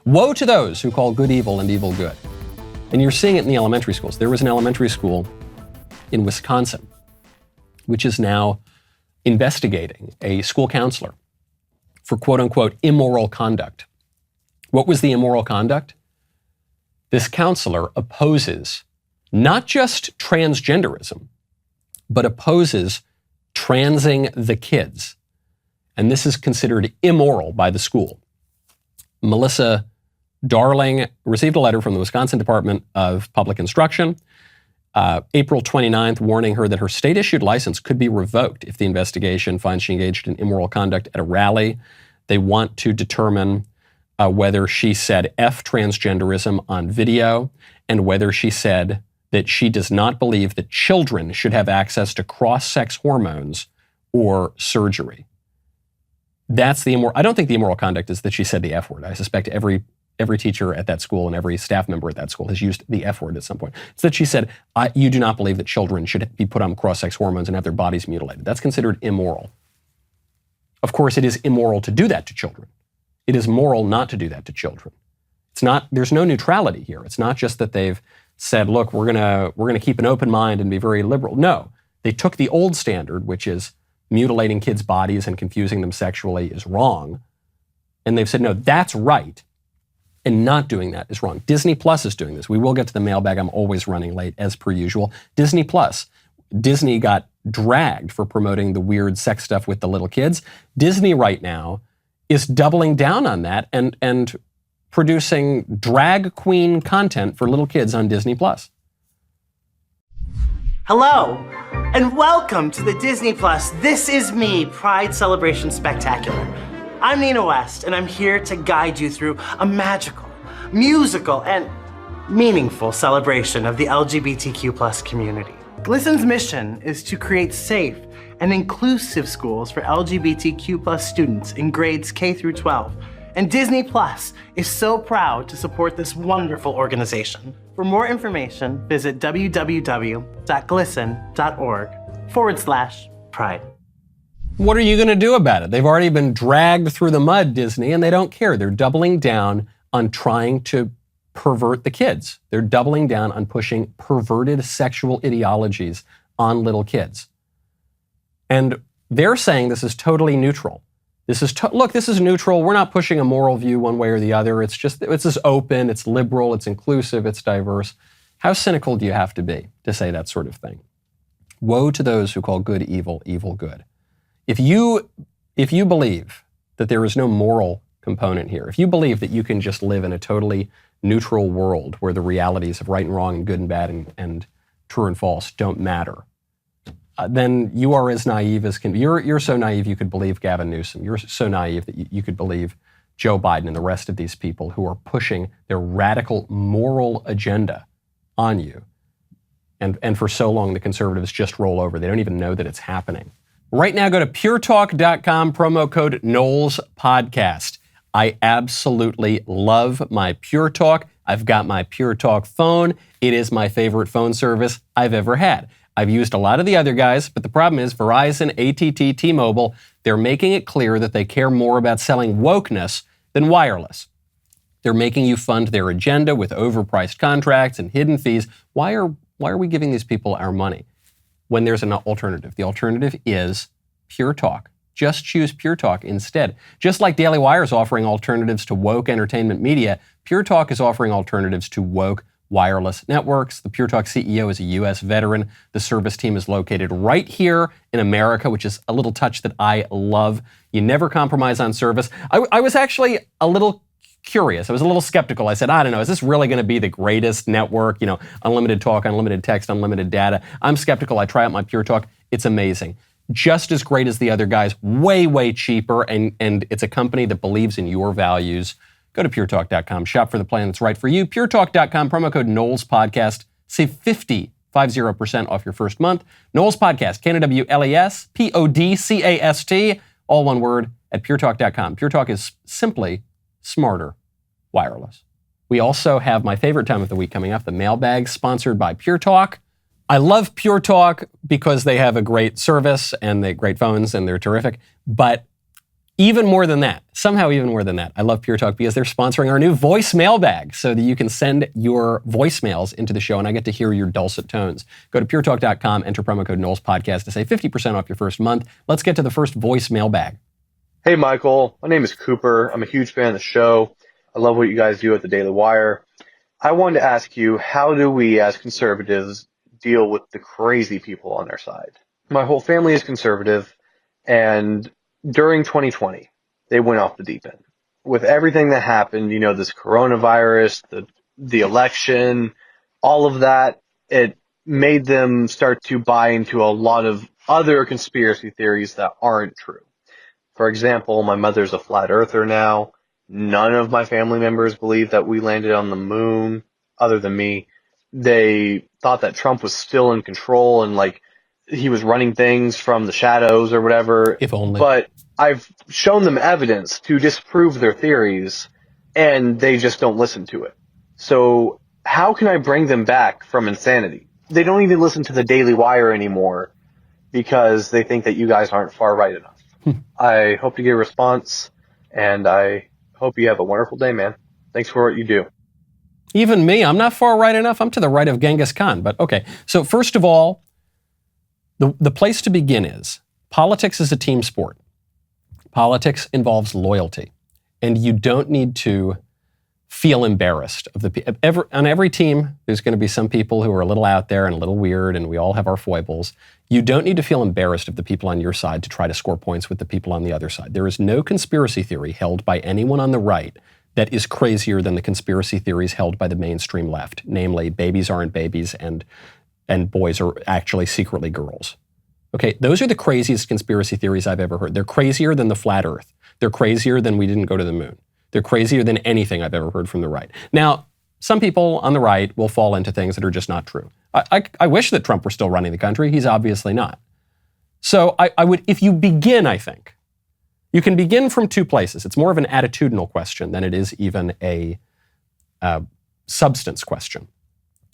Woe to those who call good evil and evil good. And you're seeing it in the elementary schools. There was an elementary school in Wisconsin, which is now investigating a school counselor for quote unquote immoral conduct. What was the immoral conduct? This counselor opposes not just transgenderism, but opposes transing the kids. And this is considered immoral by the school. Melissa Darling received a letter from the Wisconsin Department of Public Instruction, April 29th, warning her that her state-issued license could be revoked if the investigation finds she engaged in immoral conduct at a rally. They want to determine whether she said F transgenderism on video and whether she said that she does not believe that children should have access to cross-sex hormones or surgery. That's the immoral. I don't think the immoral conduct is that she said the F word. I suspect every teacher at that school and every staff member at that school has used the F word at some point. It's that she said, you do not believe that children should be put on cross-sex hormones and have their bodies mutilated. That's considered immoral. Of course, it is immoral to do that to children. It is moral not to do that to children. It's not, there's no neutrality here. It's not just that they've said, look, we're gonna keep an open mind and be very liberal. No, they took the old standard, which is mutilating kids' bodies and confusing them sexually is wrong. And they've said, no, that's right. And not doing that is wrong. Disney Plus is doing this. We will get to the mailbag. I'm always running late, as per usual. Disney Plus. Disney got dragged for promoting the weird sex stuff with the little kids. Disney right now is doubling down on that and producing drag queen content for little kids on Disney Plus. Hello, and welcome to the Disney Plus This Is Me Pride Celebration Spectacular. I'm Nina West, and I'm here to guide you through a magical, musical, and meaningful celebration of the LGBTQ plus community. GLSEN's mission is to create safe and inclusive schools for LGBTQ plus students in grades K through 12. And Disney Plus is so proud to support this wonderful organization. For more information, visit www.glisten.org/pride. What are you going to do about it? They've already been dragged through the mud, Disney, and they don't care. They're doubling down on trying to pervert the kids. They're doubling down on pushing perverted sexual ideologies on little kids. And they're saying this is totally neutral. Look, this is neutral. We're not pushing a moral view one way or the other. It's just open, it's liberal, it's inclusive, it's diverse. How cynical do you have to be to say that sort of thing? Woe to those who call good evil, evil good. If you believe that there is no moral component here, if you believe that you can just live in a totally neutral world where the realities of right and wrong and good and bad and true and false don't matter, then you are as naive as can be. You're so naive you could believe Gavin Newsom. You're so naive that you could believe Joe Biden and the rest of these people who are pushing their radical moral agenda on you. And for so long, the conservatives just roll over. They don't even know that it's happening. Right now, go to puretalk.com, promo code Knowles Podcast. I absolutely love my Pure Talk. I've got my Pure Talk phone. It is my favorite phone service I've ever had. I've used a lot of the other guys, but the problem is Verizon, AT&T, T-Mobile, they're making it clear that they care more about selling wokeness than wireless. They're making you fund their agenda with overpriced contracts and hidden fees. Why are we giving these people our money when there's an alternative? The alternative is Pure Talk. Just choose Pure Talk instead. Just like Daily Wire is offering alternatives to woke entertainment media, Pure Talk is offering alternatives to woke wireless networks. The Pure Talk CEO is a U.S. veteran. The service team is located right here in America, which is a little touch that I love. You never compromise on service. I was actually a little curious. I was a little skeptical. I said, I don't know, is this really going to be the greatest network? You know, unlimited talk, unlimited text, unlimited data. I'm skeptical. I try out my Pure Talk. It's amazing. Just as great as the other guys, way, way cheaper, and it's a company that believes in your values. Go to puretalk.com, shop for the plan that's right for you. Puretalk.com, promo code Knowles Podcast. Save 50% off your first month. Knowles Podcast, Knowles Podcast, all one word, at puretalk.com. Pure Talk is simply smarter wireless. We also have my favorite time of the week coming up, the mailbag, sponsored by Pure Talk. I love Pure Talk because they have a great service and they great phones and they're terrific, but Even more than that, somehow even more than that, I love Pure Talk because they're sponsoring our new voicemail bag so that you can send your voicemails into the show and I get to hear your dulcet tones. Go to puretalk.com, enter promo code Knowles Podcast to save 50% off your first month. Let's get to the first voicemail bag. Hey, Michael. My name is Cooper. I'm a huge fan of the show. I love what you guys do at the Daily Wire. I wanted to ask you, how do we as conservatives deal with the crazy people on our side? My whole family is conservative, and during 2020, they went off the deep end. With everything that happened, you know, this coronavirus, the election, all of that, it made them start to buy into a lot of other conspiracy theories that aren't true. For example, my mother's a flat earther now. None of my family members believe that we landed on the moon, other than me. They thought that Trump was still in control and like he was running things from the shadows or whatever. If only. But I've shown them evidence to disprove their theories and they just don't listen to it. So how can I bring them back from insanity? They don't even listen to the Daily Wire anymore because they think that you guys aren't far right enough. I hope to get a response, and I hope you have a wonderful day, man. Thanks for what you do. Even me, I'm not far right enough. I'm to the right of Genghis Khan, but okay. So first of all, the place to begin is politics is a team sport. Politics involves loyalty, and you don't need to feel embarrassed of on every team. There's going to be some people who are a little out there and a little weird, and we all have our foibles. You don't need to feel embarrassed of the people on your side to try to score points with the people on the other side. There is no conspiracy theory held by anyone on the right that is crazier than the conspiracy theories held by the mainstream left, namely babies aren't babies and boys are actually secretly girls. Okay, those are the craziest conspiracy theories I've ever heard. They're crazier than the flat earth. They're crazier than we didn't go to the moon. They're crazier than anything I've ever heard from the right. Now, some people on the right will fall into things that are just not true. I wish that Trump were still running the country. He's obviously not. So I would, if you begin, I think, you can begin from two places. It's more of an attitudinal question than it is even a substance question.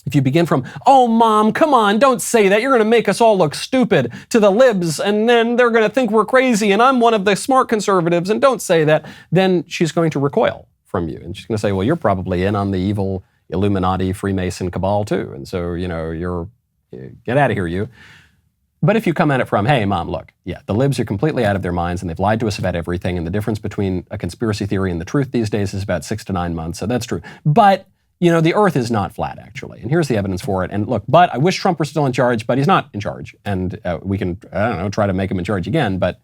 If you begin from, oh, Mom, come on, don't say that. You're going to make us all look stupid to the libs, and then they're going to think we're crazy, and I'm one of the smart conservatives, and don't say that. Then she's going to recoil from you, and she's going to say, well, you're probably in on the evil Illuminati, Freemason cabal, too, and so, you know, get out of here, you. But if you come at it from, hey, Mom, look, yeah, the libs are completely out of their minds, and they've lied to us about everything, and the difference between a conspiracy theory and the truth these days is about 6 to 9 months, so that's true. But you know, the earth is not flat, actually. And here's the evidence for it. And look, but I wish Trump were still in charge, but he's not in charge. And we can, I don't know, try to make him in charge again. But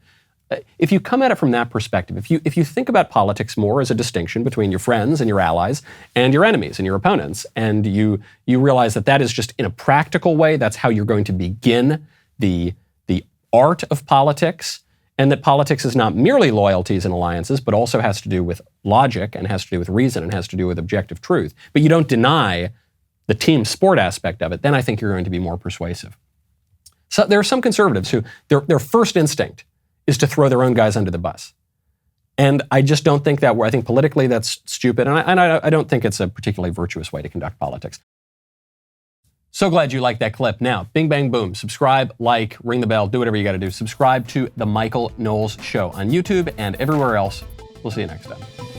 if you come at it from that perspective, if you think about politics more as a distinction between your friends and your allies and your enemies and your opponents, and you realize that that is just in a practical way, that's how you're going to begin the art of politics, and that politics is not merely loyalties and alliances, but also has to do with logic and has to do with reason and has to do with objective truth. But you don't deny the team sport aspect of it, then I think you're going to be more persuasive. So there are some conservatives who their first instinct is to throw their own guys under the bus. And I just don't think that, I think politically that's stupid, and I don't think it's a particularly virtuous way to conduct politics. So glad you liked that clip. Now, bing, bang, boom. Subscribe, like, ring the bell, do whatever you got to do. Subscribe to The Michael Knowles Show on YouTube and everywhere else. We'll see you next time.